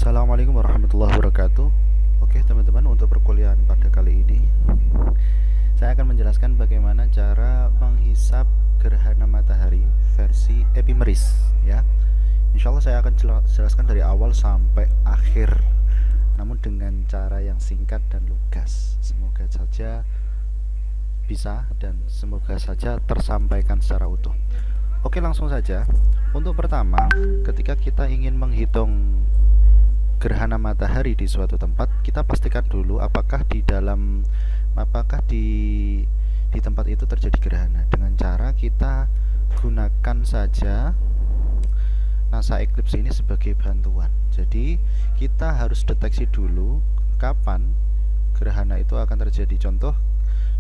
Assalamualaikum warahmatullahi wabarakatuh. Oke teman-teman, untuk perkuliahan pada kali ini saya akan menjelaskan bagaimana cara menghisap gerhana matahari versi epimeris ya. Insya Allah saya akan jelaskan dari awal sampai akhir, namun dengan cara yang singkat dan lugas. Semoga saja bisa dan semoga saja tersampaikan secara utuh. Oke, langsung saja. Untuk pertama, ketika kita ingin menghitung gerhana matahari di suatu tempat, kita pastikan dulu apakah di tempat itu terjadi gerhana, dengan cara kita gunakan saja NASA Eclipse ini sebagai bantuan. Jadi kita harus deteksi dulu kapan gerhana itu akan terjadi. Contoh,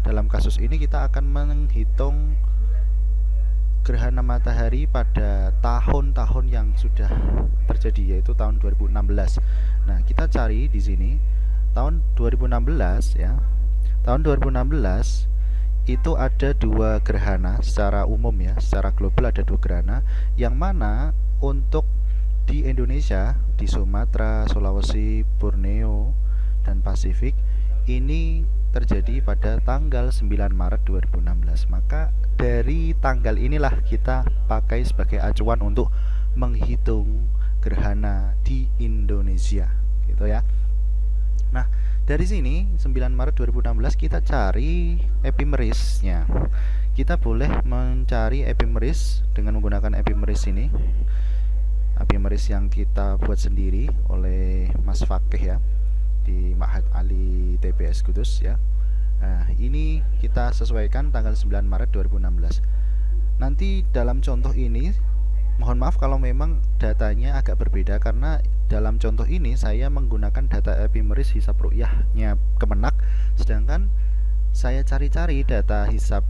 dalam kasus ini kita akan menghitung gerhana matahari pada tahun-tahun yang sudah terjadi, yaitu tahun 2016. Nah, kita cari di sini tahun 2016 ya. Tahun 2016 itu ada dua gerhana secara umum ya, secara global ada dua gerhana, yang mana untuk di Indonesia, di Sumatera, Sulawesi, Borneo, dan Pasifik ini terjadi pada tanggal 9 Maret 2016. Maka dari tanggal inilah kita pakai sebagai acuan untuk menghitung gerhana di Indonesia, gitu ya. Nah, dari sini 9 Maret 2016 kita cari epimerisnya. Kita boleh mencari epimeris dengan menggunakan epimeris ini. Epimeris yang kita buat sendiri oleh Mas Fakih ya, di Ma'had Ali TPS Kudus ya. Nah, ini kita sesuaikan tanggal 9 Maret 2016. Nanti dalam contoh ini, mohon maaf kalau memang datanya agak berbeda, karena dalam contoh ini saya menggunakan data epimeris hisap ru'yahnya Kemenak, sedangkan saya cari-cari data hisap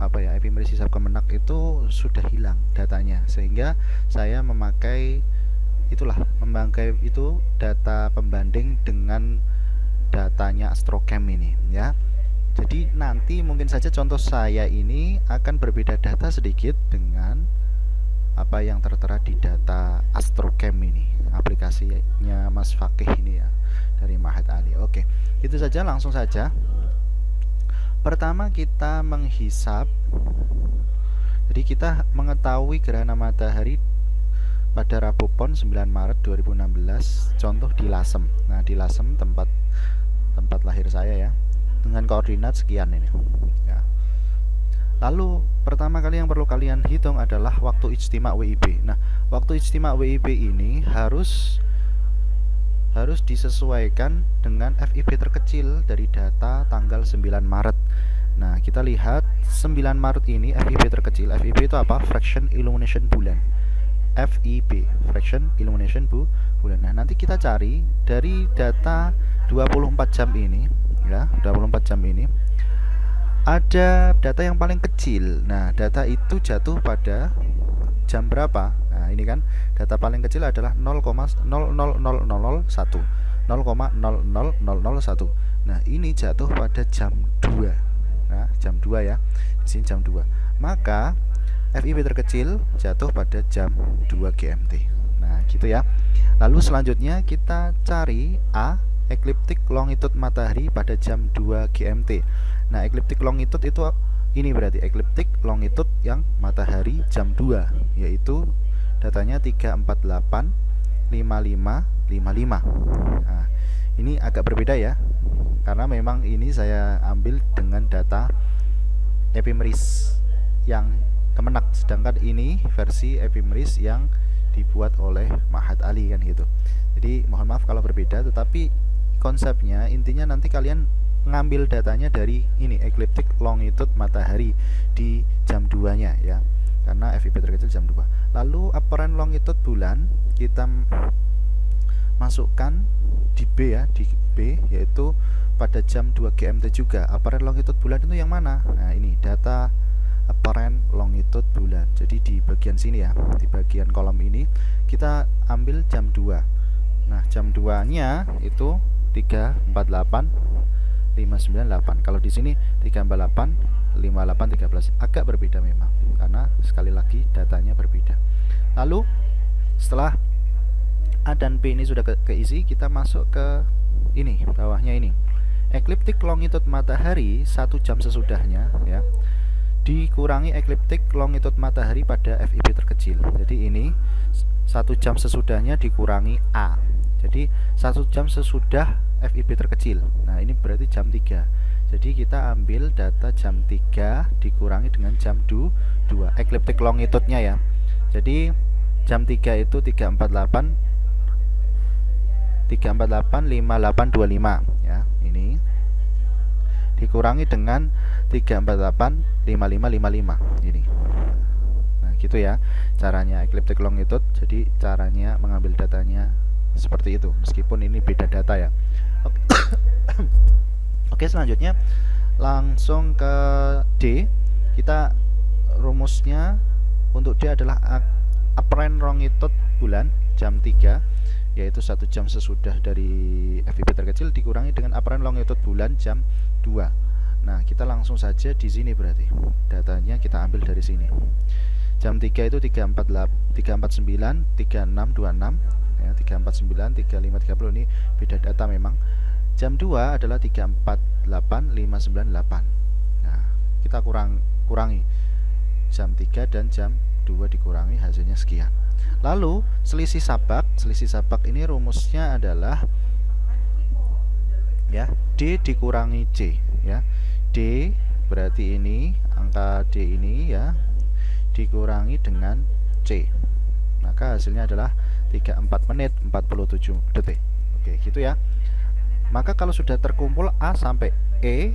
epimeris hisap Kemenak itu sudah hilang datanya, sehingga saya memakai itu data pembanding dengan datanya Astrochem ini ya. Jadi nanti mungkin saja contoh saya ini akan berbeda data sedikit dengan apa yang tertera di data Astrochem ini, aplikasinya Mas Fakih ini ya, dari Ma'had Ali. Oke, itu saja, langsung saja. Pertama kita menghisap. Jadi kita mengetahui gerhana matahari pada Rabu Pon 9 Maret 2016, contoh di Lasem. Nah, di Lasem tempat lahir saya ya, dengan koordinat sekian ini ya. Lalu pertama kali yang perlu kalian hitung adalah waktu ijtima WIB. Nah, waktu ijtima WIB ini harus disesuaikan dengan FIB terkecil dari data tanggal 9 Maret. Nah, kita lihat 9 Maret ini FIB terkecil. FIB itu apa? Fraction illumination bulan. FIB, fraction illumination bulan. Nah, nanti kita cari dari data 24 jam ini ya, 24 jam ini ada data yang paling kecil. Nah, data itu jatuh pada jam berapa? Nah, ini kan data paling kecil adalah 0,00001. 0,00001. Nah, ini jatuh pada jam 2. Nah, jam 2 ya. Di sini jam 2. Maka FIB terkecil jatuh pada jam 2 GMT. Nah, gitu ya. Lalu selanjutnya kita cari A, ekliptik longitude matahari pada jam 2 GMT. Nah, ekliptik longitude itu ini berarti ekliptik longitude yang matahari jam 2, yaitu datanya 3485555. Nah, ini agak berbeda ya, karena memang ini saya ambil dengan data epimeris yang Kemenak, sedangkan ini versi epimeris yang dibuat oleh Ma'had Ali kan gitu. Jadi mohon maaf kalau berbeda, tetapi konsepnya intinya nanti kalian ngambil datanya dari ini ekliptik longitude matahari di jam 2 nya ya, karena FIB terkecil jam 2. Lalu apparent longitude bulan kita masukkan di B ya, di B, yaitu pada jam 2 GMT juga. Apparent longitude bulan itu yang mana? Nah, ini data apparent longitude bulan. Jadi di bagian sini ya, di bagian kolom ini kita ambil jam 2. Nah, jam 2 nya itu 348,598. Kalau di sini 348,5813. Agak berbeda memang, karena sekali lagi datanya berbeda. Lalu setelah A dan B ini sudah keisi, kita masuk ke ini, bawahnya ini. Ekliptik longitude matahari 1 jam sesudahnya ya, dikurangi ekliptik longitude matahari pada FIB terkecil. Jadi ini 1 jam sesudahnya dikurangi A. Jadi 1 jam sesudah FIB terkecil. Nah, ini berarti jam 3. Jadi kita ambil data jam 3 dikurangi dengan jam 2 ekliptik longitude-nya ya. Jadi jam 3 itu 348 5825 ya. Ini dikurangi dengan 348 5555 ini. Nah, gitu ya caranya ekliptik longitude. Jadi caranya mengambil datanya seperti itu, meskipun ini beda data ya. Oke, selanjutnya langsung ke D. Kita rumusnya untuk D adalah apparent longitude bulan jam 3, yaitu 1 jam sesudah dari FIB terkecil dikurangi dengan apparent longitude bulan jam 2. Nah, kita langsung saja di sini, berarti datanya kita ambil dari sini. Jam 3 itu 349 3626 ya, 349 3530 ini beda data memang. Jam 2 adalah 348 598. Nah, kita kurangi jam 3 dan jam 2 dikurangi, hasilnya sekian. Lalu selisih sabak ini rumusnya adalah ya D dikurangi C ya. D berarti ini angka D ini ya dikurangi dengan C, maka hasilnya adalah 34 menit 47 detik. Oke, gitu ya. Maka kalau sudah terkumpul A sampai E,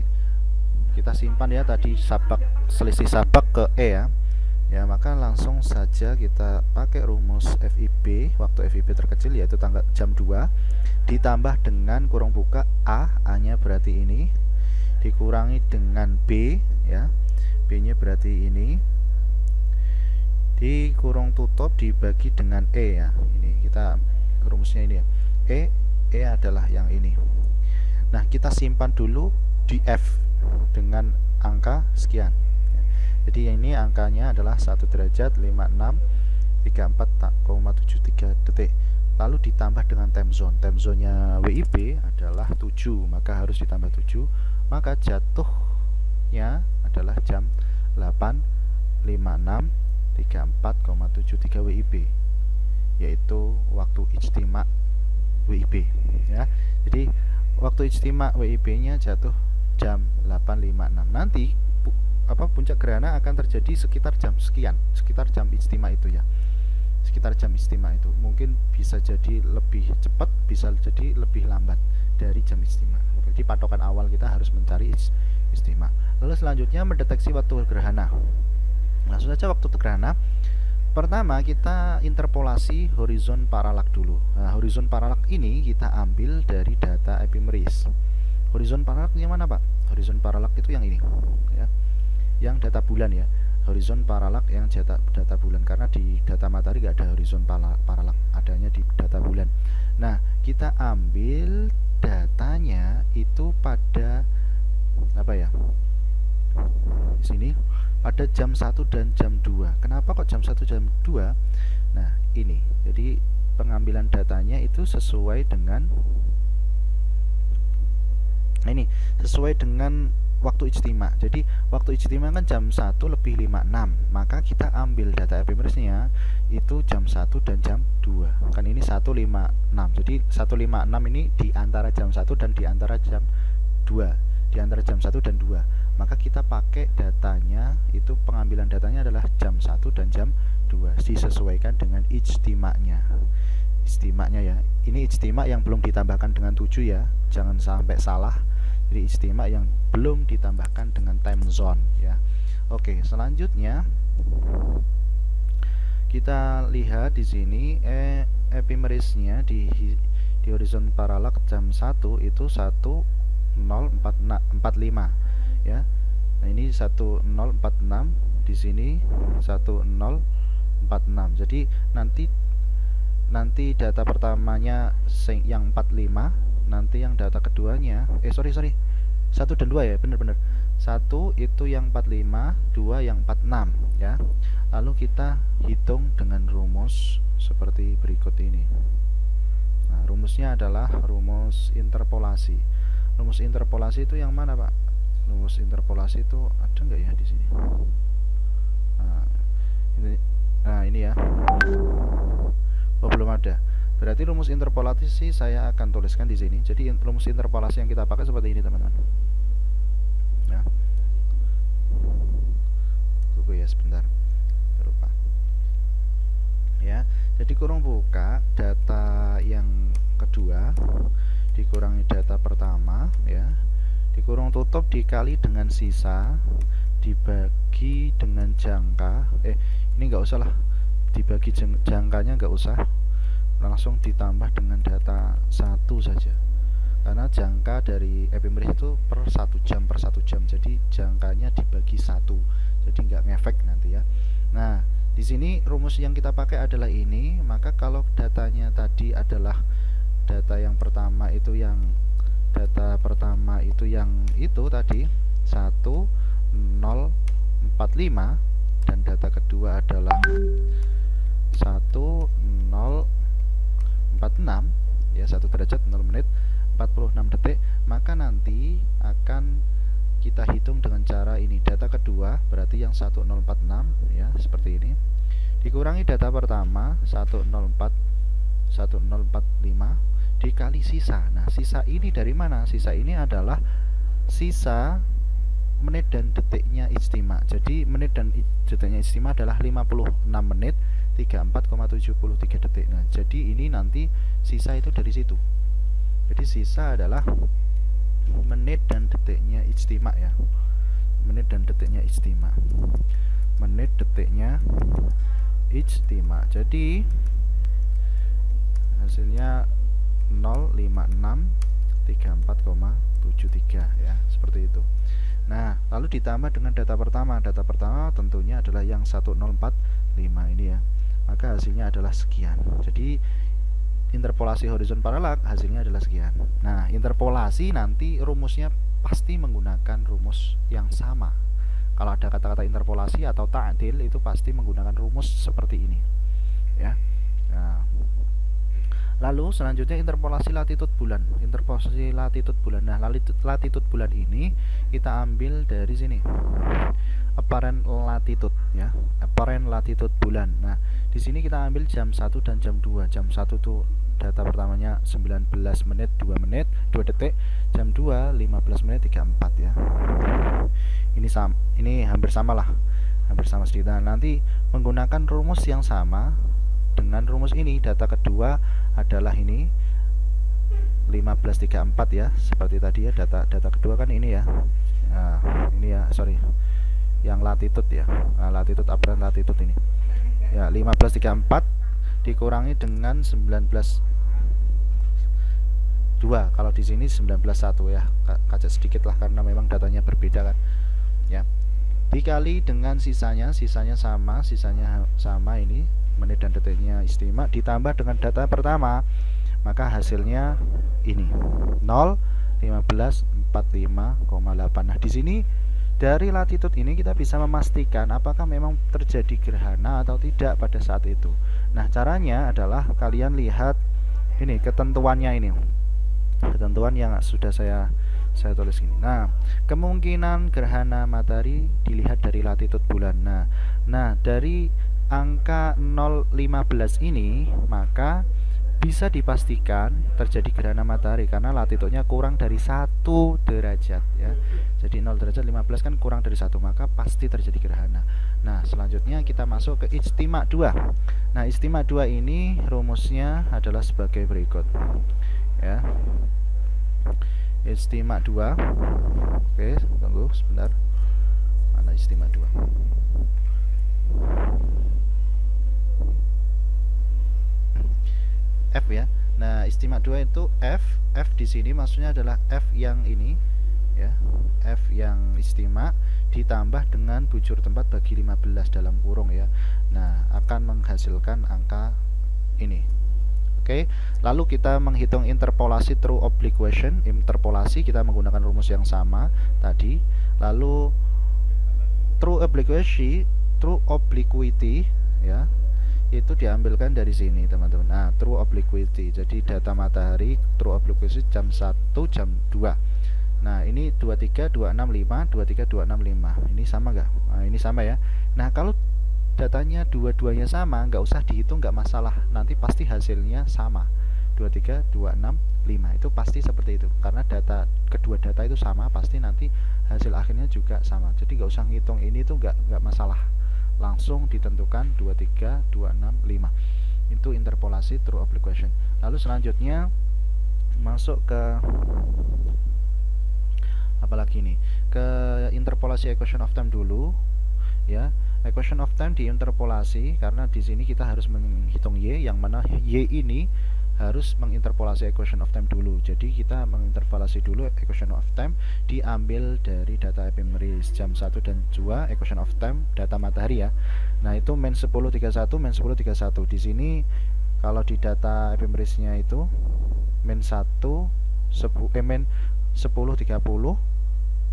kita simpan ya tadi selisih sabak ke E ya. Ya, maka langsung saja kita pakai rumus FIB waktu FIB terkecil, yaitu tanggal jam 2 ditambah dengan kurung buka A-nya berarti ini dikurangi dengan B ya. B-nya berarti ini di kurung tutup dibagi dengan E ya. Ini kita rumusnya ini ya. E adalah yang ini. Nah, kita simpan dulu di F dengan angka sekian. Jadi ini angkanya adalah 1 derajat 5634,73 detik. Lalu ditambah dengan time zone. Time zone-nya WIB adalah 7, maka harus ditambah 7. Maka jatuhnya adalah jam 8.5634,73 WIB, yaitu waktu ijtima WIB ya. Jadi waktu ijtima WIB-nya jatuh jam 8.56. Nanti puncak gerhana akan terjadi sekitar jam sekian, sekitar jam ijtima itu ya, sekitar jam ijtima itu. Mungkin bisa jadi lebih cepat, bisa jadi lebih lambat dari jam ijtima. Jadi patokan awal kita harus mencari ijtima. Lalu selanjutnya mendeteksi waktu gerhana. Langsung saja waktu gerhana. Pertama kita interpolasi horizon paralak dulu. Nah, horizon paralak ini kita ambil dari data epimeris. Horizon paralak yang mana, Pak? Horizon paralak itu yang ini ya, yang data bulan ya. Horizon paralak yang data bulan, karena di data matahari nggak ada horizon paralak, adanya di data bulan. Nah, kita ambil datanya itu pada apa ya, di sini pada jam 1 dan jam 2. Kenapa kok jam 1 jam 2? Nah, ini jadi pengambilan datanya itu sesuai dengan ini, sesuai dengan waktu ijtima. Jadi waktu ijtima kan jam 1 lebih 56, maka kita ambil data epimerisnya itu jam 1 dan jam 2. Kan ini 156. Jadi 156 ini di antara jam 1 dan di antara jam 2. Di antara jam 1 dan 2. Maka kita pakai datanya itu, pengambilan datanya adalah jam 1 dan jam 2 disesuaikan dengan ijtimanya. Ijtimanya ya. Ini ijtima yang belum ditambahkan dengan 7 ya. Jangan sampai salah. Jadi ijtima yang belum ditambahkan dengan time zone ya. Oke, selanjutnya kita lihat di sini epimerisnya di horizon paralak jam 1 itu 1045 ya. Nah, ini 1046, di sini 1046. Jadi nanti data pertamanya yang 45, nanti yang data keduanya sorry 1 dan 2 ya, bener 1 itu yang 45, 2 yang 46 ya. Lalu kita hitung dengan rumus seperti berikut ini. rumusnya adalah rumus interpolasi. Rumus interpolasi itu yang mana, Pak? Rumus interpolasi itu ada nggak ya di sini? Nah, ini ya. Oh, belum ada. Berarti rumus interpolasi saya akan tuliskan di sini. Jadi rumus interpolasi yang kita pakai seperti ini, teman-teman. Ya. Tunggu ya sebentar. Lupa. Ya. Jadi kurung buka data yang kedua dikurangi data pertama, ya. Dikurung tutup dikali dengan sisa dibagi dengan jangka. Ini nggak usah lah. Dibagi jangkanya nggak usah. Langsung ditambah dengan data 1 saja, karena jangka dari ephemeris itu per 1 jam, jadi jangkanya dibagi 1, jadi nggak ngefek nanti ya. Nah, di sini rumus yang kita pakai adalah ini. Maka kalau datanya tadi adalah data yang pertama itu yang itu tadi 1045, dan data kedua adalah 1046, ya, 1 derajat 0 menit 46 detik. Maka nanti akan kita hitung dengan cara ini. Data kedua berarti yang 1046, ya, seperti ini, dikurangi data pertama 1045 dikali sisa. Nah, sisa ini dari mana? Sisa ini adalah sisa menit dan detiknya ijtima. Jadi menit dan detiknya ijtima adalah 56 menit 34,73 detik. Nah, jadi ini nanti sisa itu dari situ. Jadi sisa adalah menit dan detiknya ijtima, ya. Menit dan detiknya ijtima. Menit detiknya ijtima. Jadi hasilnya 05634,73, ya, seperti itu. Nah, lalu ditambah dengan data pertama. Data pertama tentunya adalah yang 1045 ini, ya. Maka hasilnya adalah sekian. Jadi interpolasi horizon paralak hasilnya adalah sekian. Nah, interpolasi nanti rumusnya pasti menggunakan rumus yang sama. Kalau ada kata-kata interpolasi atau ta'dil itu pasti menggunakan rumus seperti ini, ya. Nah, lalu selanjutnya interpolasi latitude bulan. Interpolasi latitude bulan. Nah, latitude bulan ini kita ambil dari sini. Apparent latitude, ya. Apparent latitude bulan. Nah, di sini kita ambil jam 1 dan jam 2. Jam 1 tuh data pertamanya 19 menit 2 detik. Jam 2 15 menit 34, ya. Ini hampir sama lah. Hampir sama sedikit. Nah, nanti menggunakan rumus yang sama dengan rumus ini. Data kedua adalah ini 1534, ya, seperti tadi, ya. Data kedua kan ini, ya. Nah, ini, ya, sorry, yang latitude, ya. Nah, latitude, apparent latitude ini, ya, 1534 dikurangi dengan 19,2. Kalau di sini 19,1, ya. Kaca sedikit lah karena memang datanya berbeda kan, ya. Dikali dengan sisanya sama ini, menit dan detiknya ijtima, ditambah dengan data pertama, maka hasilnya ini 0,1545,8. Nah, di sini dari latitude ini kita bisa memastikan apakah memang terjadi gerhana atau tidak pada saat itu. Nah, caranya adalah kalian lihat ini ketentuannya ini. Ketentuan yang sudah saya tulis ini. Nah, kemungkinan gerhana matahari dilihat dari latitude bulan. Nah, dari angka 0,15 ini maka bisa dipastikan terjadi gerhana matahari karena latitudenya kurang dari 1 derajat, ya. Jadi 0 derajat 15 kan kurang dari 1, maka pasti terjadi gerhana. Nah, selanjutnya kita masuk ke ijtima 2. Nah, ijtima 2 ini rumusnya adalah sebagai berikut, ya. Ijtima 2. Oke, tunggu sebentar. Mana ijtima 2? F, ya. Nah, ijtima 2 itu F di sini maksudnya adalah F yang ini, ya. F yang ijtima ditambah dengan bujur tempat bagi 15 dalam kurung, ya. Nah, akan menghasilkan angka ini. Oke. Lalu kita menghitung interpolasi true obliquation. Interpolasi kita menggunakan rumus yang sama tadi. Lalu true obliquity, ya, itu diambilkan dari sini teman-teman. Nah, true obliquity. Jadi data matahari true obliquity jam 1 jam 2. Nah, ini 23265, 23265. Ini sama nggak? Nah, ini sama ya. Nah, kalau datanya dua-duanya sama, nggak usah dihitung, nggak masalah. Nanti pasti hasilnya sama. 23265 itu pasti seperti itu. Karena kedua data itu sama, pasti nanti hasil akhirnya juga sama. Jadi nggak usah ngitung ini tuh nggak masalah. Langsung ditentukan 23265. Itu interpolasi true obliquation. Lalu selanjutnya masuk ke apalagi nih, ke interpolasi equation of time dulu ya. Equation of time diinterpolasi karena di sini kita harus menghitung y, yang mana y ini harus menginterpolasi equation of time dulu. Jadi kita menginterpolasi dulu equation of time, diambil dari data ephemeris jam 1 dan 2, equation of time data matahari ya. Nah, itu min 1031, min 1031. Di sini kalau di data ephemerisnya itu min 1 min 1030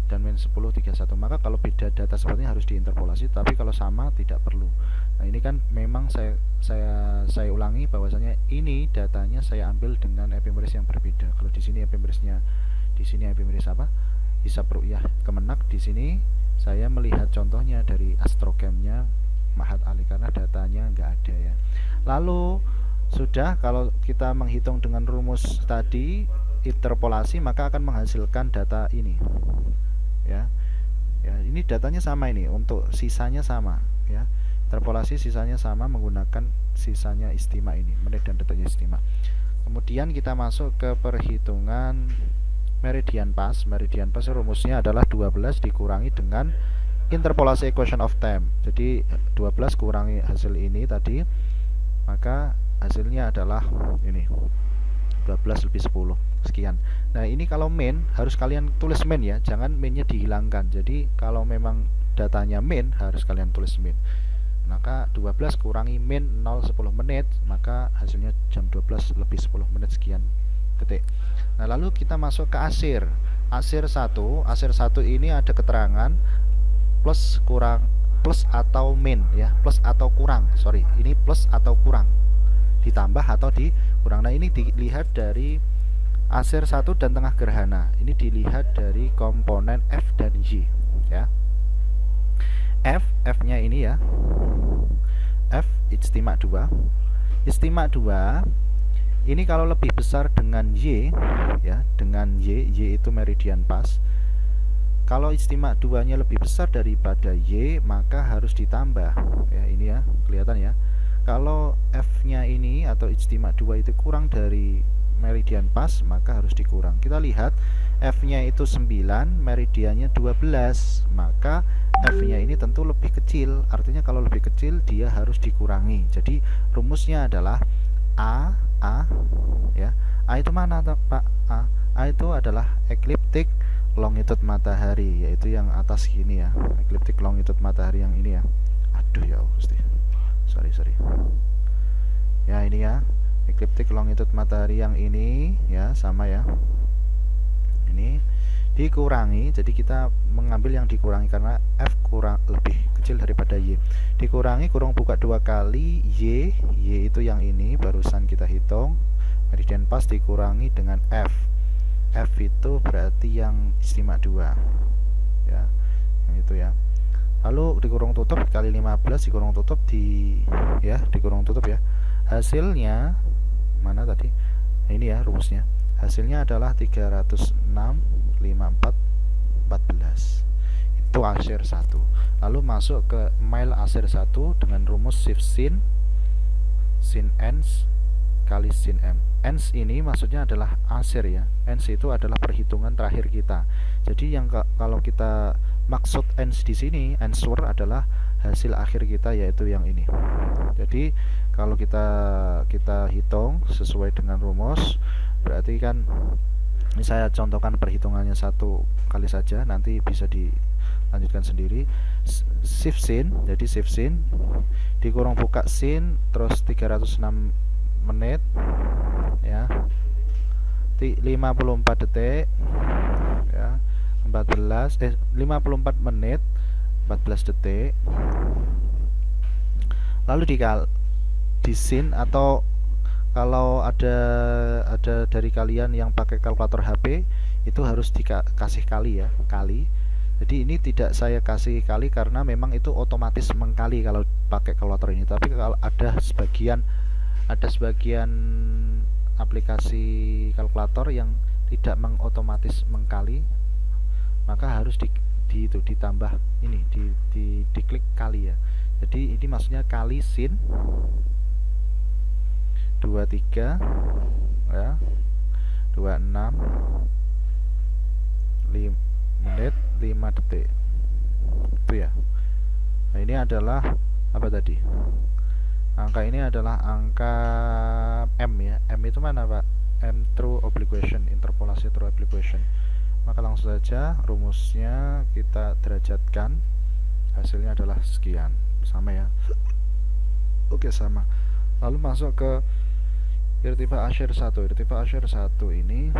dan min 1031. Maka kalau beda data seperti ini harus diinterpolasi, tapi kalau sama tidak perlu. Nah, ini kan memang saya ulangi bahwasanya ini datanya saya ambil dengan ephemeris yang berbeda. Kalau di sini ephemerisnya, di sini ephemeris apa? Hisab ru'yah Kemenak. Di sini saya melihat contohnya dari astrochem-nya Mahat Ali karena datanya nggak ada ya. Lalu sudah, kalau kita menghitung dengan rumus tadi interpolasi, maka akan menghasilkan data ini ya. Ya, ini datanya sama, ini untuk sisanya sama ya. Interpolasi sisanya sama menggunakan sisanya istima ini, menit dan detiknya istima. Kemudian kita masuk ke perhitungan meridian pas. Meridian pas rumusnya adalah 12 dikurangi dengan interpolasi equation of time. Jadi 12 kurangi hasil ini tadi, maka hasilnya adalah ini 12 lebih 10 sekian. Nah, ini kalau min harus kalian tulis min ya, jangan minnya dihilangkan. Jadi kalau memang datanya min harus kalian tulis min. Maka 12 kurangi min 0 10 menit, maka hasilnya jam 12 lebih 10 menit sekian detik. Nah, lalu kita masuk ke asir. Asir 1 ini ada keterangan plus kurang, plus atau min ya, plus atau kurang. Sorry, ini plus atau kurang, ditambah atau dikurang. Nah, ini dilihat dari asir 1 dan tengah gerhana. Ini dilihat dari komponen F dan Y ya. F-nya ini ya. F istimak 2. Istimak 2 ini kalau lebih besar dengan Y ya, dengan Y itu meridian pas. Kalau istimak 2-nya lebih besar daripada Y, maka harus ditambah ya, ini ya, kelihatan ya. Kalau F-nya ini atau istimak 2 itu kurang dari meridian pas, maka harus dikurang. Kita lihat F-nya itu 9, meridiannya 12, maka F-nya ini tentu lebih kecil. Artinya kalau lebih kecil dia harus dikurangi. Jadi rumusnya adalah A ya. A itu mana Pak? A itu adalah ekliptik longitude matahari, yaitu yang atas gini ya. Ekliptik longitude matahari yang ini ya. Aduh ya Gusti. Sorry. Ya, ini ya. Ekliptik longitude matahari yang ini ya, sama ya. Ini dikurangi, jadi kita mengambil yang dikurangi karena F kurang lebih kecil daripada Y. Dikurangi kurung buka 2 kali Y itu yang ini barusan kita hitung. Meridian pas dikurangi dengan F. F itu berarti yang istimak 2 ya, yang itu ya. Lalu dikurung tutup kali 15 dikurung tutup dikurung tutup ya. Hasilnya mana tadi? Ini ya rumusnya. Hasilnya adalah 306,54,14. Itu asir 1. Lalu masuk ke mile asir 1 dengan rumus shift sin ends kali sin m. Ends ini maksudnya adalah asir ya. Ends itu adalah perhitungan terakhir kita. Jadi yang kalau kita maksud ends di sini, answer adalah hasil akhir kita, yaitu yang ini. Jadi kalau kita hitung sesuai dengan rumus, berarti kan ini saya contohkan perhitungannya 1 kali saja, nanti bisa dilanjutkan sendiri. Shift sin, jadi shift sin dikurung buka sin terus 306 menit ya, 54 detik ya, 54 menit 14 detik. Lalu di sin, atau kalau ada dari kalian yang pakai kalkulator HP itu harus dikasih kali ya, kali. Jadi ini tidak saya kasih kali karena memang itu otomatis mengkali kalau pakai kalkulator ini. Tapi kalau ada sebagian aplikasi kalkulator yang tidak mengotomatis mengkali, maka harus ditambah ini, diklik kali ya. Jadi ini maksudnya kali sin 23 ya, 26 menit 5 detik itu ya. Nah ini adalah apa tadi, angka ini adalah angka M ya. M itu mana Pak? M through obligation, interpolasi through obligation. Maka langsung saja rumusnya kita derajatkan, hasilnya adalah sekian, sama ya. Oke, sama. Lalu masuk ke irtifa asyir 1. Irtifa asyir 1 ini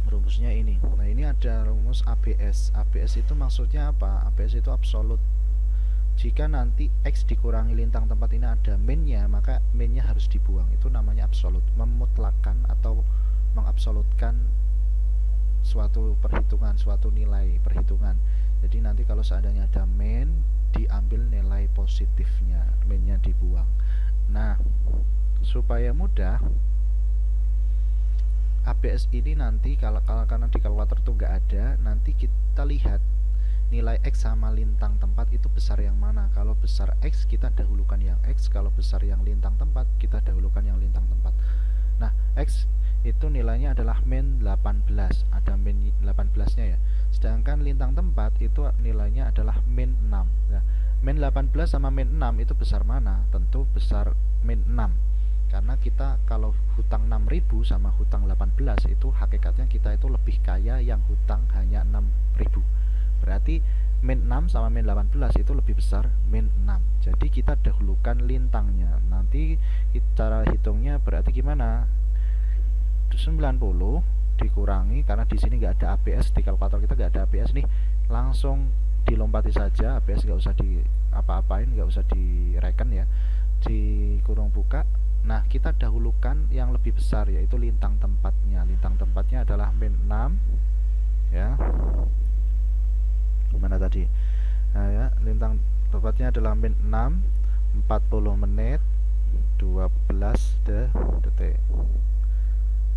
rumusnya ini. Nah ini ada rumus ABS. ABS itu maksudnya apa? ABS itu absolut. Jika nanti X dikurangi lintang tempat ini ada min-nya, maka min-nya harus dibuang. Itu namanya absolut, memutlakkan atau mengabsolutkan suatu perhitungan, suatu nilai perhitungan. Jadi nanti kalau seandainya ada min, diambil nilai positifnya, min-nya dibuang. Nah, supaya mudah, ABS ini nanti kalau karena di kalkulator itu nggak ada, nanti kita lihat nilai X sama lintang tempat itu besar yang mana. Kalau besar X kita dahulukan yang X, kalau besar yang lintang tempat kita dahulukan yang lintang tempat. Nah, X itu nilainya adalah min 18, ada min 18 nya ya. Sedangkan lintang tempat itu nilainya adalah min 6. Nah, min 18 sama min 6 itu besar mana? Tentu besar min 6. Karena kita kalau hutang 6.000 sama hutang 18 itu hakikatnya kita itu lebih kaya yang hutang hanya 6.000. Berarti min 6 sama min 18 itu lebih besar min 6. Jadi kita dahulukan lintangnya. Nanti cara hitungnya berarti gimana? 90 dikurangi, karena di sini nggak ada ABS, di kalkulator kita nggak ada ABS nih, langsung dilompati saja, ABS nggak usah di apa-apain, nggak usah direken ya, di kurung buka. Nah kita dahulukan yang lebih besar, yaitu lintang tempatnya. Lintang tempatnya adalah min 6 ya, mana tadi? Nah ya, lintang tempatnya adalah min 6, 40 menit 12 detik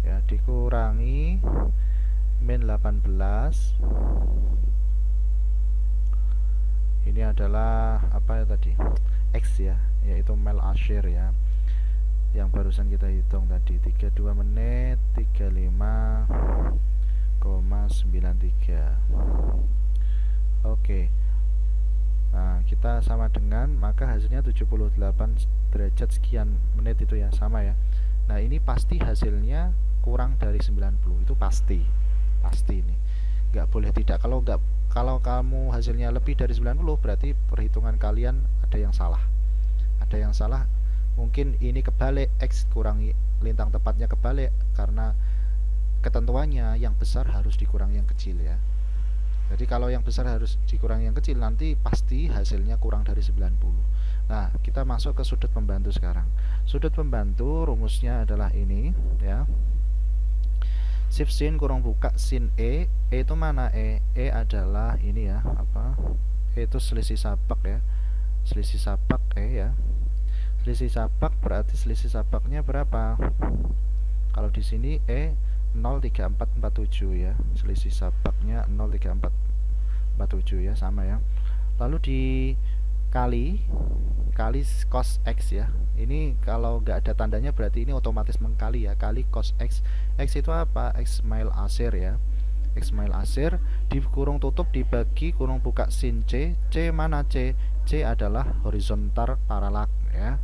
ya, dikurangi min 18, ini adalah apa ya tadi, X ya, yaitu mil asyir ya, yang barusan kita hitung tadi, 32 menit 35,93. Oke. Nah, kita sama dengan, maka hasilnya 78 derajat sekian menit itu ya, sama ya. Nah, ini pasti hasilnya kurang dari 90, itu pasti ini, nggak boleh tidak. Kalau kamu hasilnya lebih dari 90, berarti perhitungan kalian ada yang salah, mungkin ini kebalik, X kurangi lintang tempatnya kebalik, karena ketentuannya yang besar harus dikurangi yang kecil ya. Jadi kalau yang besar harus dikurangi yang kecil, nanti pasti hasilnya kurang dari 90. Nah, kita masuk ke sudut pembantu sekarang. Sudut pembantu rumusnya adalah ini ya. Shift sin kurung buka sin E itu mana E? E adalah ini ya, apa? E itu selisih sabak ya. Selisih sabak E ya. Selisih sabak berarti selisih sabaknya berapa? Kalau di sini E 03447 ya. Selisih sabaknya 03447 ya, sama ya. Lalu dikali cos X ya. Ini kalau nggak ada tandanya berarti ini otomatis mengkali ya, kali cos X. X itu apa? X mile asyir ya. X mile asyir di kurung tutup dibagi kurung buka sin C. C mana C? C adalah horizontal paralak ya.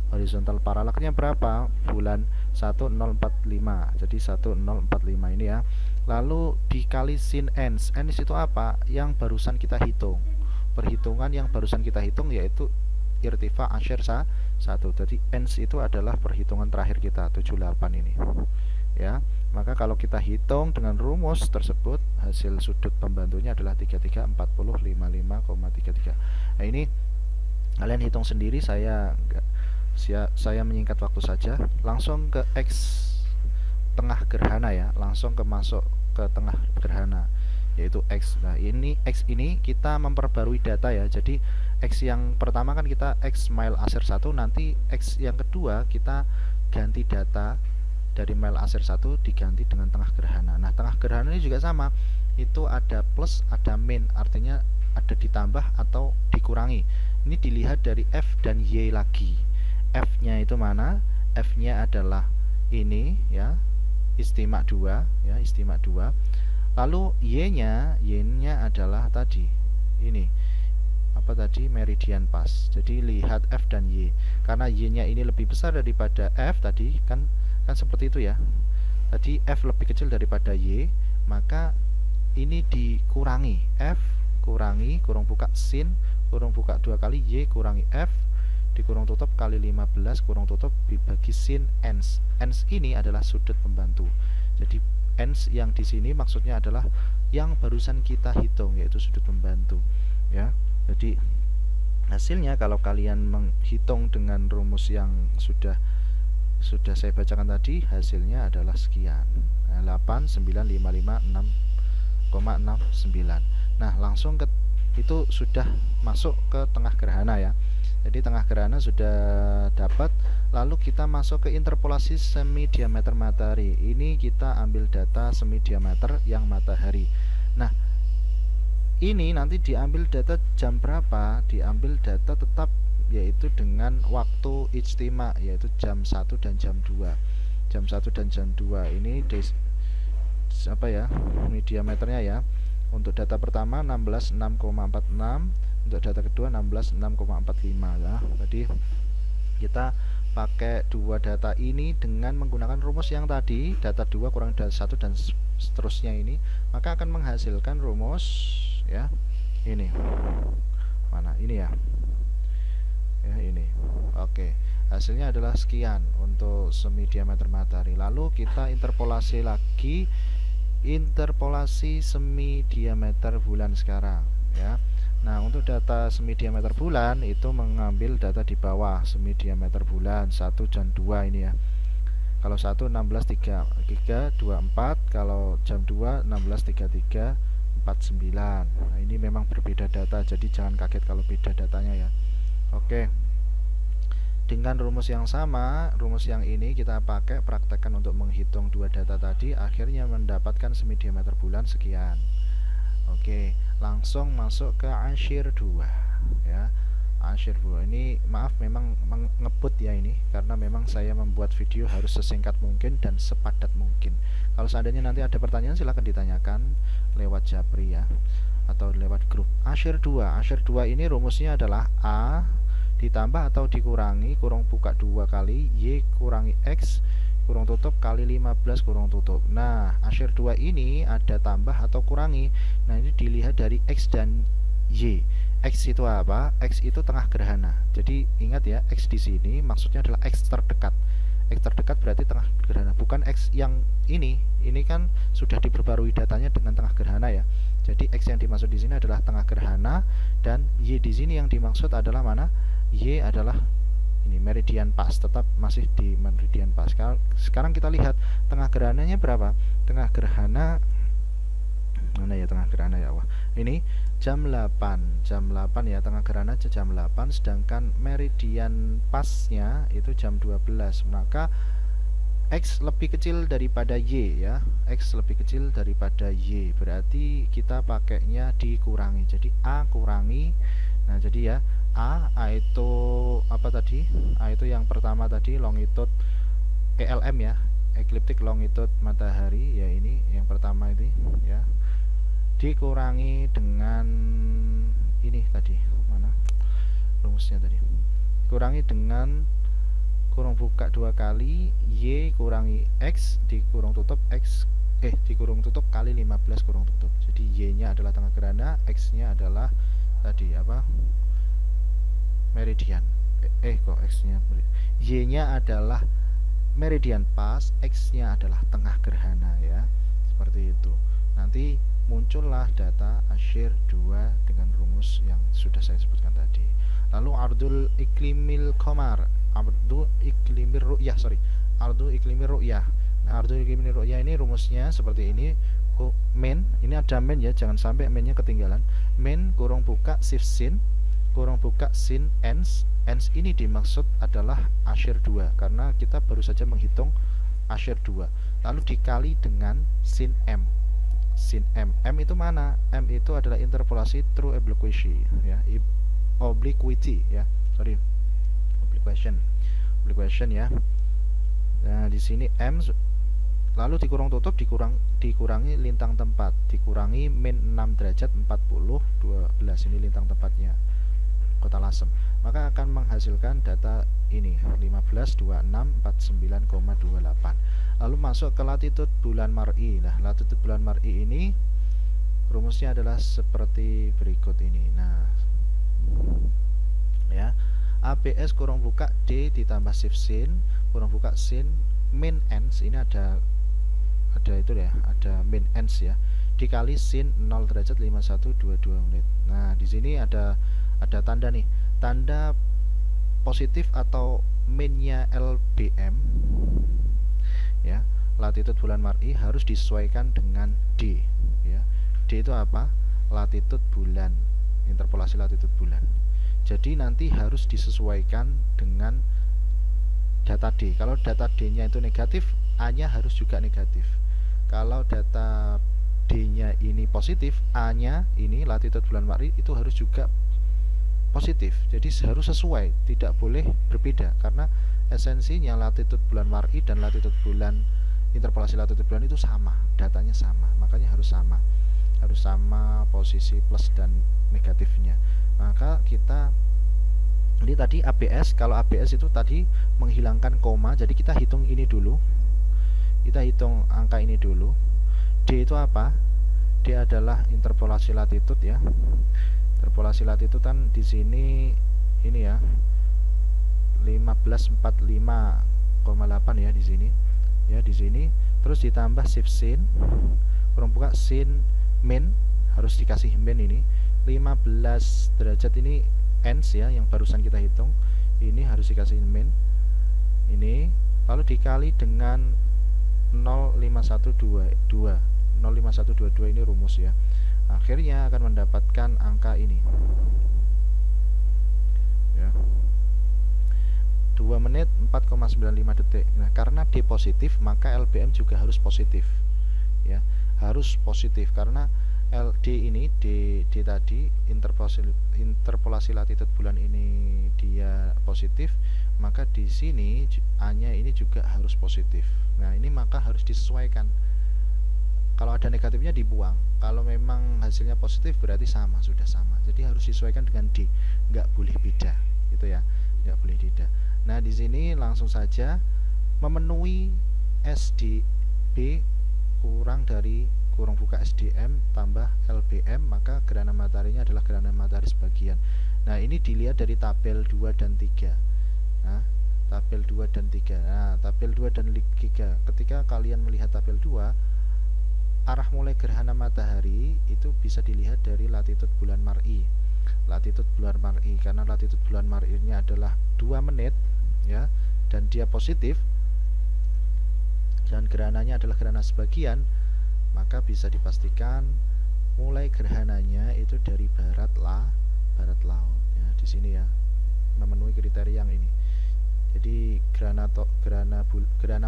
Horizontal paralaknya berapa? Bulan 1045. Jadi 1045 ini ya. Lalu dikali sin N. N itu apa? Yang barusan kita hitung. Perhitungan yang barusan kita hitung yaitu irtifa asyir 1. Jadi N itu adalah perhitungan terakhir kita, 78 ini. Ya, maka kalau kita hitung dengan rumus tersebut, hasil sudut pembantunya adalah 334055,33. Nah, ini kalian hitung sendiri, saya saya menyingkat waktu saja, langsung ke X tengah gerhana ya, langsung masuk ke tengah gerhana, yaitu X. Nah ini X ini kita memperbarui data ya, jadi X yang pertama kan kita X mile aser 1, nanti X yang kedua kita ganti data dari mile aser 1 diganti dengan tengah gerhana. Nah tengah gerhana ini juga sama, itu ada plus ada min, artinya ada ditambah atau dikurangi. Ini dilihat dari F dan Y lagi. F nya itu mana? F nya adalah ini ya, istimak 2 ya, istimak 2. Lalu Y nya adalah tadi ini apa tadi, meridian pas. Jadi lihat F dan Y, karena Y nya ini lebih besar daripada F tadi kan seperti itu ya. Tadi F lebih kecil daripada Y, maka ini dikurangi, F kurangi kurung buka sin kurung buka 2 kali Y kurangi F dikurung tutup kali 15 kurung tutup dibagi sin ens. Ens ini adalah sudut pembantu. Jadi ens yang di sini maksudnya adalah yang barusan kita hitung, yaitu sudut pembantu ya. Jadi hasilnya kalau kalian menghitung dengan rumus yang sudah saya bacakan tadi, hasilnya adalah sekian, 89556,69. Nah langsung ke itu sudah masuk ke tengah gerhana ya. Jadi tengah gerhana sudah dapat. Lalu kita masuk ke interpolasi semi diameter matahari. Ini kita ambil data semi diameter yang matahari. Nah ini nanti diambil data jam berapa? Diambil data tetap yaitu dengan waktu ijtima, yaitu jam 1 dan jam 2. Jam 1 dan jam 2 ini apa ya, ini diameternya ya. Untuk data pertama 16,646, untuk data kedua 16,645 ya. Jadi kita pakai dua data ini dengan menggunakan rumus yang tadi, data 2 kurang data 1 dan seterusnya ini, maka akan menghasilkan rumus ya. Ini mana ini ya, ini. Oke, hasilnya adalah sekian untuk semi diameter matahari. Lalu kita interpolasi lagi, interpolasi semi diameter bulan sekarang ya. Nah untuk data semi diameter bulan itu mengambil data di bawah, semi diameter bulan 1 dan 2 ini ya. Kalau 1 16,33,24, kalau jam 2 16,33,49. Nah ini memang berbeda data, jadi jangan kaget kalau beda datanya ya. Oke, dengan rumus yang sama, rumus yang ini kita pakai praktekkan untuk menghitung dua data tadi, akhirnya mendapatkan semi diameter bulan sekian. Oke, langsung masuk ke Ashir 2 ya. Ashir 2 ini maaf memang ngebut ya ini, karena memang saya membuat video harus sesingkat mungkin dan sepadat mungkin. Kalau seandainya nanti ada pertanyaan silahkan ditanyakan lewat Japri ya, atau lewat grup. Ashir 2, Ashir 2 ini rumusnya adalah A ditambah atau dikurangi kurung buka 2 kali Y kurangi X kurung tutup kali 15 kurung tutup. Nah Ashir 2 ini ada tambah atau kurangi. Nah ini dilihat dari X dan Y. X itu apa? X itu tengah gerhana. Jadi ingat ya, X di sini maksudnya adalah X terdekat. X terdekat berarti tengah gerhana, bukan X yang ini. Ini kan sudah diperbarui datanya dengan tengah gerhana ya. Jadi X yang dimaksud di sini adalah tengah gerhana, dan Y di sini yang dimaksud adalah mana? Y adalah ini meridian pas, tetap masih di meridian pas. Sekarang kita lihat tengah gerhananya berapa? Tengah gerhana mana ya, tengah gerhana ya Allah. Ini jam 8 ya, tengah gerhana jam 8, sedangkan meridian pasnya itu jam 12. Maka X lebih kecil daripada Y ya, X lebih kecil daripada Y, berarti kita pakainya dikurangi. Jadi A kurangi. Nah jadi ya A itu apa tadi? A itu yang pertama tadi longitude ELM ya, ecliptic longitude matahari ya, ini yang pertama ini ya, dikurangi dengan ini tadi, mana rumusnya tadi, kurangi dengan kurung buka 2 kali Y kurangi X dikurung tutup X dikurung tutup kali 15 kurung tutup. Jadi Y nya adalah tengah gerhana, X nya adalah tadi apa, meridian. Kok X nya, Y nya adalah meridian pas, X nya adalah tengah gerhana ya, seperti itu. Nanti muncullah data Ashir 2 dengan rumus yang sudah saya sebutkan tadi. Lalu ardul iklimil qamar, ardu iklimir ru'yah, ardu iklimir ru'yah. Nah, ardu iklimir ru'yah ini rumusnya seperti ini. Main, ini ada main ya, jangan sampai mainnya ketinggalan. Main kurung buka shift sin kurung buka sin ends ini dimaksud adalah asyir 2 karena kita baru saja menghitung asyir 2, lalu dikali dengan sin m. M itu mana? M itu adalah interpolasi through obliquity ya, obliquity ya, obliquation ya. Nah, di sini M lalu dikurung tutup dikurangi lintang tempat, dikurangi min 6 derajat 40 12, ini lintang tempatnya kota Lasem, maka akan menghasilkan data ini 15 26 49,28. Lalu masuk ke latitude bulan Mar'i. Nah, latitude bulan Mar'i ini rumusnya adalah seperti berikut ini. Nah, ya, ABS kurung buka D ditambah shift sin kurung buka sin min ends, ini ada itu ya, ada min ends ya, dikali sin 0 derajat 5122 menit. Nah, di sini ada tanda nih, tanda positif atau minnya LBM ya. Latitude bulan Mar'i harus disesuaikan dengan D ya. D itu apa? Latitude bulan, interpolasi latitude bulan. Jadi nanti harus disesuaikan dengan data D. Kalau data D-nya itu negatif, A-nya harus juga negatif. Kalau data D-nya ini positif, A-nya ini latitude bulan Mar'i itu harus juga positif. Jadi harus sesuai, tidak boleh berbeda karena esensinya latitude bulan Mar'i dan latitude bulan, interpolasi latitude bulan itu sama, datanya sama, makanya harus sama posisi plus dan negatifnya. Maka kita ini tadi ABS, kalau ABS itu tadi menghilangkan koma, jadi kita hitung ini dulu. Kita hitung angka ini dulu. D itu apa? D adalah interpolasi latitude ya. Interpolasi latitude kan di sini ini ya. 1545,8 ya di sini. Ya, di sini. Terus ditambah shift sin kurung buka sin min, harus dikasih min ini. 15 derajat ini ends ya, yang barusan kita hitung. Ini harus dikasih min. Ini lalu dikali dengan 05122 ini rumus ya. Akhirnya akan mendapatkan angka ini ya, 2 menit 4,95 detik. Nah, karena D positif maka LBM juga harus positif ya, harus positif karena LD ini D tadi interpolasi latitude bulan ini dia positif, maka di sini A-nya ini juga harus positif. Nah, ini maka harus disesuaikan. Kalau ada negatifnya dibuang. Kalau memang hasilnya positif berarti sama, sudah sama. Jadi harus disesuaikan dengan D, nggak boleh beda, gitu ya, nggak boleh beda. Nah, di sini langsung saja memenuhi SDB kurang buka SDM tambah LBM, maka gerhana mataharinya adalah gerhana matahari sebagian. Nah, ini dilihat dari tabel 2 dan 3. Nah, tabel 2 dan 3. Nah, tabel 2 dan 3. Ketika kalian melihat tabel 2, arah mulai gerhana matahari itu bisa dilihat dari latitude bulan Mar'i. Latitude bulan Mar'i, karena latitude bulan Mar'i-nya adalah 2 menit ya, dan dia positif dan gerhananya adalah gerhana sebagian, maka bisa dipastikan mulai gerhananya itu dari barat laut ya, di sini ya, memenuhi kriteria yang ini. Jadi gerhana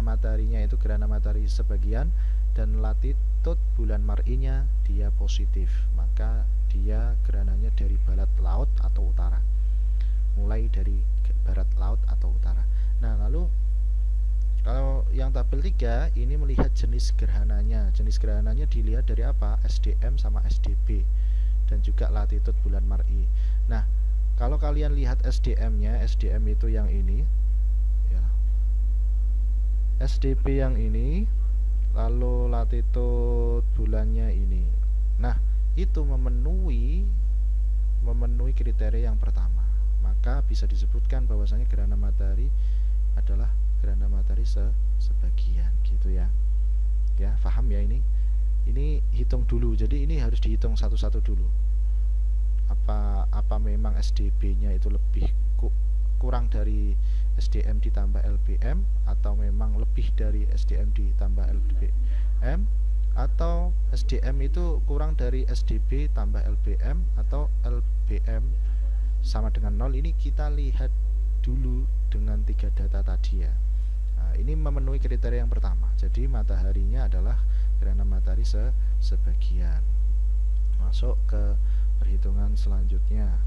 mataharinya itu gerhana matahari sebagian dan latitude bulan Mar'i-nya dia positif, maka dia gerhananya dari barat laut atau utara, mulai dari barat laut atau utara. Nah, lalu kalau yang tabel 3 ini melihat jenis gerhananya. Jenis gerhananya dilihat dari apa? SDM sama SDB dan juga latitude bulan Mar'i. Nah, kalau kalian lihat SDM-nya, SDM itu yang ini ya. SDB yang ini, lalu latitude bulannya ini. Nah, itu memenuhi kriteria yang pertama. Maka bisa disebutkan bahwasanya gerhana matahari adalah gerhana matahari sebagian, gitu ya. Ya, paham ya ini? Ini hitung dulu. Jadi ini harus dihitung satu-satu dulu. Apa memang SDB-nya itu lebih kurang dari SDM ditambah LBM, atau memang lebih dari SDM ditambah LBM, atau SDM itu kurang dari SDB tambah LBM, atau LBM sama dengan 0. Ini kita lihat dulu dengan 3 data tadi ya. Nah, ini memenuhi kriteria yang pertama. Jadi mataharinya adalah gerhana matahari sebagian. Masuk ke perhitungan selanjutnya,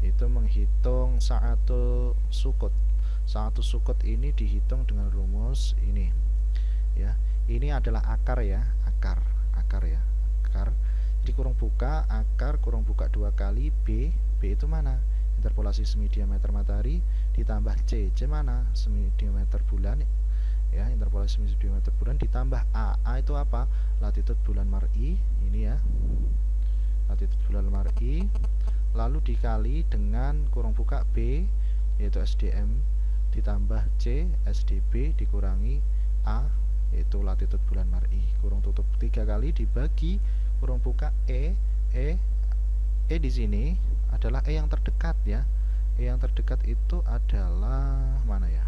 itu menghitung sa'atu sukut. Sa'atu sukut ini dihitung dengan rumus ini ya. Ini adalah akar ya, akar ya, akar. Jadi kurung buka akar kurung buka 2 kali B itu mana? Interpolasi semi diameter matahari ditambah C mana? Semi diameter bulan ya, interpolasi semi diameter bulan ditambah A itu apa? Latitud bulan Mar'i ini ya, latitud bulan Mar'i, lalu dikali dengan kurung buka B yaitu SDM ditambah C SDB dikurangi A yaitu latitud bulan Mar'i, kurung tutup 3 kali dibagi kurung buka E di sini adalah E yang terdekat ya. E yang terdekat itu adalah mana ya?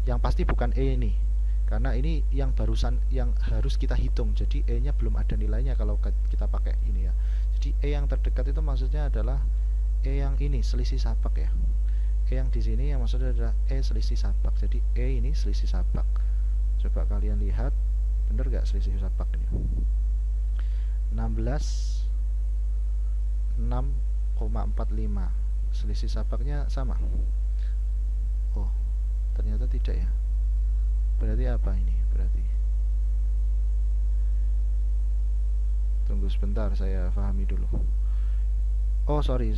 Yang pasti bukan E ini, karena ini yang barusan yang harus kita hitung. Jadi E nya belum ada nilainya kalau kita pakai ini ya. Jadi E yang terdekat itu maksudnya adalah E yang ini, selisih sabak ya. E yang di sini yang maksudnya adalah E selisih sabak. Jadi E ini selisih sabak. Coba kalian lihat, bener gak selisih sabak ini? 6,45. Selisih sabaknya sama. Oh, ternyata tidak ya. Berarti apa ini? Berarti tunggu sebentar, saya pahami dulu. Oh, sorry.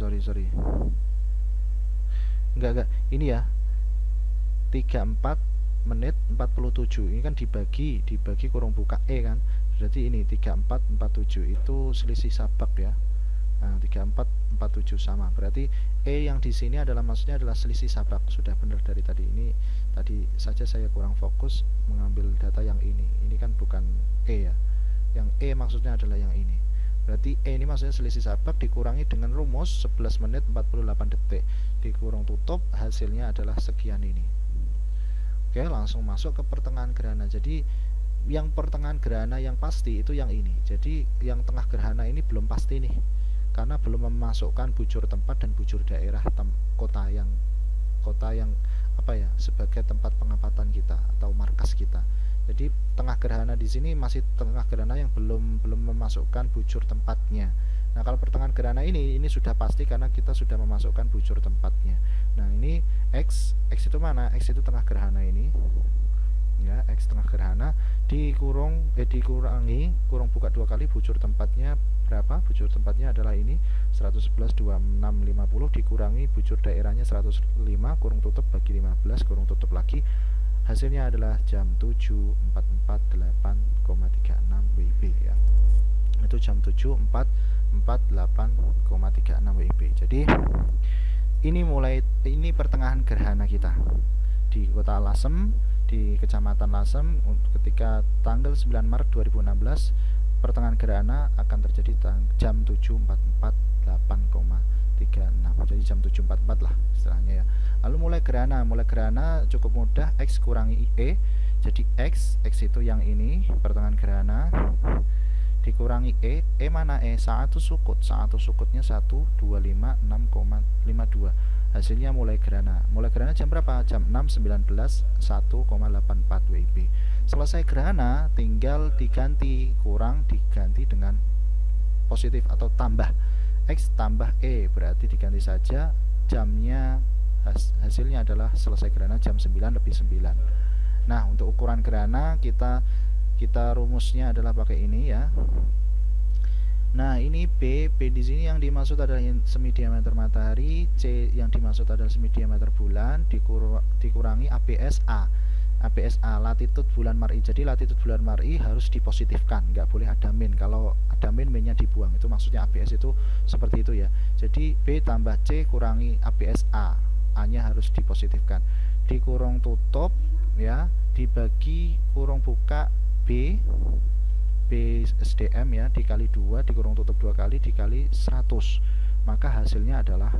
Enggak. Ini ya. 34 menit 47. Ini kan dibagi kurung buka E kan. Berarti ini 3447 itu selisih sabak ya. Nah, 3447 sama. Berarti E yang di sini adalah maksudnya adalah selisih sabak. Sudah benar dari tadi. Ini tadi saja saya kurang fokus mengambil data yang ini. Ini kan bukan E ya. Yang E maksudnya adalah yang ini. Berarti E ini maksudnya selisih sabak dikurangi dengan rumus 11 menit 48 detik. Dikurung tutup, hasilnya adalah sekian ini. Oke, langsung masuk ke pertengahan gerhana. Jadi yang pertengahan gerhana yang pasti itu yang ini. Jadi yang tengah gerhana ini belum pasti nih, karena belum memasukkan bujur tempat dan bujur daerah kota yang apa ya, sebagai tempat pengamatan kita atau markas kita. Jadi tengah gerhana di sini masih tengah gerhana yang belum memasukkan bujur tempatnya. Nah, kalau pertengahan gerhana ini sudah pasti karena kita sudah memasukkan bujur tempatnya. Nah, ini X itu mana? X itu tengah gerhana ini. Ya, X tengah gerhana dikurangi kurung buka 2 kali bujur tempatnya berapa? Bujur tempatnya adalah ini 111,2650 dikurangi bujur daerahnya 105 kurung tutup bagi 15 kurung tutup lagi, hasilnya adalah jam 7.448,36 WIB ya. Itu jam 7.448,36 WIB. Jadi ini pertengahan gerhana kita di Kota Lasem, di Kecamatan Lasem ketika tanggal 9 Maret 2016. Pertengahan gerhana akan terjadi jam 7.448,36. Jadi jam 7.44 lah istilahnya ya. Lalu mulai gerhana cukup mudah, X kurangi E. Jadi X itu yang ini pertengahan gerhana dikurangi E mana? Sa'atu sukutnya 125,6,52. Hasilnya mulai gerhana jam berapa? Jam 6.19 1,84 WIB. Selesai gerhana tinggal diganti, kurang diganti dengan positif atau tambah X tambah E, berarti diganti saja jamnya. Hasilnya adalah selesai gerhana jam 9:09. Nah, untuk ukuran gerhana kita rumusnya adalah pakai ini ya. Nah, ini B di sini yang dimaksud adalah semi diameter matahari, C yang dimaksud adalah semi diameter bulan, dikurangi ABSA latitud bulan Mar'i. Jadi latitud bulan Mar'i harus dipositifkan, nggak boleh ada min. Kalau ada min-nya dibuang. Itu maksudnya ABS itu seperti itu ya. Jadi B tambah C kurangi ABSA, A-nya harus dipositifkan. Dikurung tutup ya, dibagi kurung buka B SDM ya, dikali 2 dikurung tutup 2 kali dikali 100, maka hasilnya adalah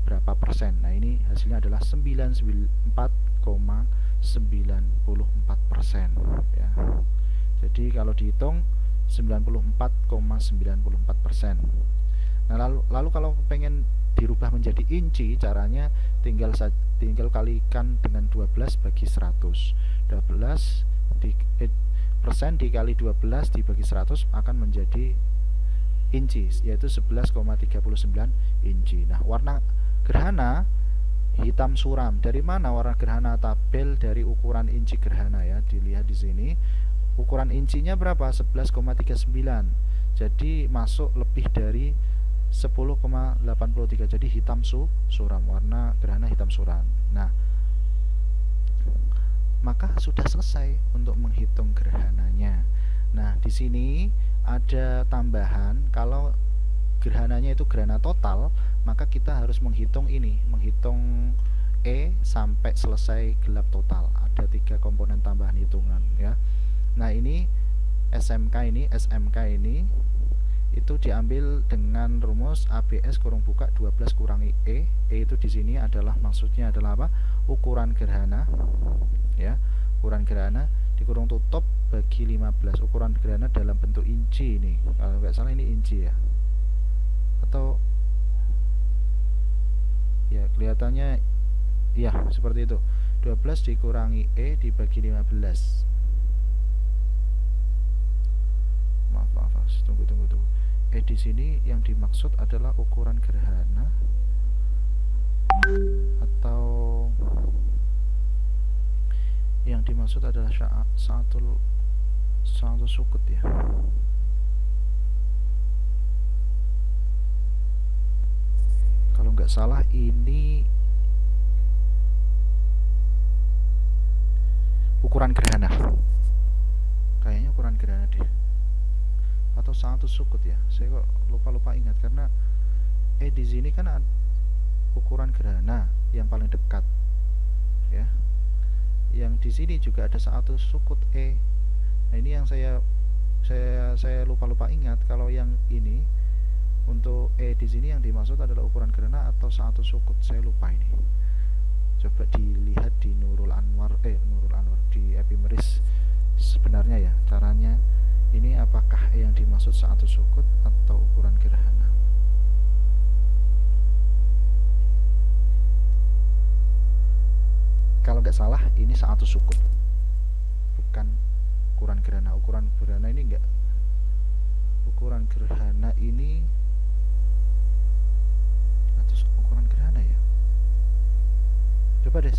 berapa persen. Nah, ini hasilnya adalah 94,94% ya. Jadi kalau dihitung 94,94%. Nah, lalu kalau pengen dirubah menjadi inci, caranya tinggal kalikan dengan 12 bagi 100. 12 persen dikali 12 dibagi 100 akan menjadi inci, yaitu 11,39 inci. Nah, warna gerhana hitam suram. Dari mana warna gerhana? Tabel dari ukuran inci gerhana ya. Dilihat di sini. Ukuran incinya berapa? 11,39. Jadi masuk lebih dari 10,83. Jadi hitam suram, warna gerhana hitam suram. Nah, maka sudah selesai untuk menghitung gerhananya. Nah, di sini ada tambahan, kalau gerhananya itu gerhana total, maka kita harus menghitung E sampai selesai gelap total. Ada 3 komponen tambahan hitungan ya. Nah, ini SMK ini itu diambil dengan rumus ABS kurung buka 12 kurangi E. E itu di sini adalah maksudnya adalah apa? Ukuran gerhana ya. Ukuran gerhana dikurung tutup bagi 15. Ukuran gerhana dalam bentuk inci ini. Kalau nggak salah ini inci ya. Atau ya kelihatannya ya seperti itu. 12 dikurangi E dibagi 15. Maaf, tunggu. Di sini yang dimaksud adalah ukuran gerhana atau yang dimaksud adalah satu sukut ya. Kalau nggak salah ini ukuran gerhana. Kayaknya ukuran gerhana deh. Atau 1 sukut ya, saya kok lupa ingat karena di sini kan ukuran gerhana yang paling dekat ya, yang di sini juga ada 1 sukut E. Nah, ini yang saya lupa ingat. Kalau yang ini untuk E di sini yang dimaksud adalah ukuran gerhana atau 1 sukut, saya lupa ini. Coba dilihat di Nurul Anwar di Epimeris sebenarnya ya caranya. Ini apakah yang dimaksud 1 sukut atau ukuran gerhana? Kalau nggak salah ini 1 sukut, bukan ukuran gerhana. Ukuran gerhana ini enggak. Ukuran gerhana ini atau ukuran gerhana ya? Coba deh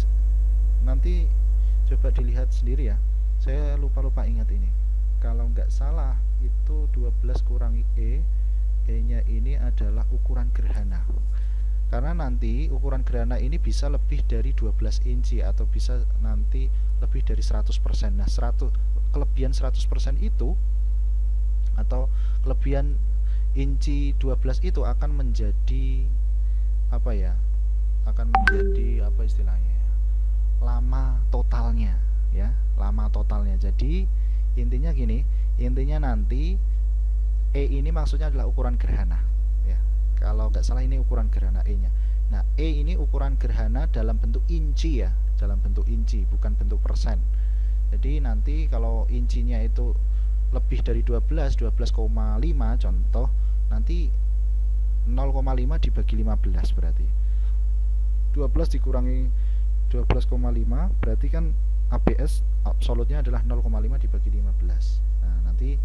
nanti coba dilihat sendiri ya. Saya lupa ingat ini. Kalau nggak salah itu 12 kurangi E nya ini adalah ukuran gerhana, karena nanti ukuran gerhana ini bisa lebih dari 12 inci atau bisa nanti lebih dari 100%. Nah, kelebihan 100% itu atau kelebihan inci 12 itu akan menjadi apa ya, akan menjadi apa istilahnya ya, lama totalnya ya, lama totalnya. Jadi intinya gini, intinya nanti E ini maksudnya adalah ukuran gerhana ya. Kalau nggak salah ini ukuran gerhana E nya. Nah, E ini ukuran gerhana dalam bentuk inci ya, dalam bentuk inci, bukan bentuk persen. Jadi nanti kalau incinya itu lebih dari 12,5 contoh, nanti 0,5 dibagi 15 berarti 12 dikurangi 12,5 berarti kan ABS absolutnya adalah 0,5 dibagi 15. Nah, nanti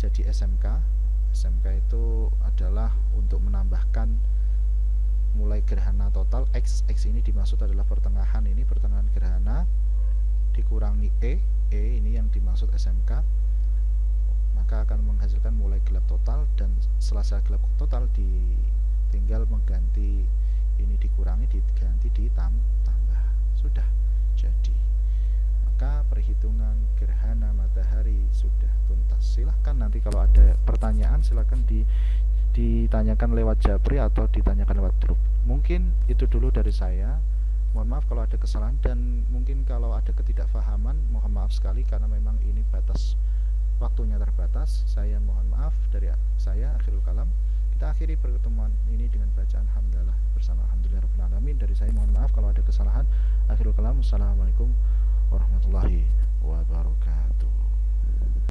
jadi SMK. SMK itu adalah untuk menambahkan mulai gerhana total X ini dimaksud adalah pertengahan, ini pertengahan gerhana dikurangi E ini yang dimaksud SMK, maka akan menghasilkan mulai gelap total, dan selesai gelap total tinggal mengganti ini dikurangi diganti ditambah, sudah jadi. Maka perhitungan gerhana matahari sudah tuntas. Silahkan nanti kalau ada pertanyaan silahkan ditanyakan lewat Japri atau ditanyakan lewat grup. Mungkin itu dulu dari saya. Mohon maaf kalau ada kesalahan, dan mungkin kalau ada ketidakfahaman mohon maaf sekali karena memang ini batas waktunya terbatas. Saya mohon maaf dari saya, akhirul kalam. Kita akhiri pertemuan ini dengan bacaan hamdalah bersama alhamdulillahirabbil alamin. Dari saya mohon maaf kalau ada kesalahan. Akhirul kalam. Assalamualaikum warahmatullahi wabarakatuh.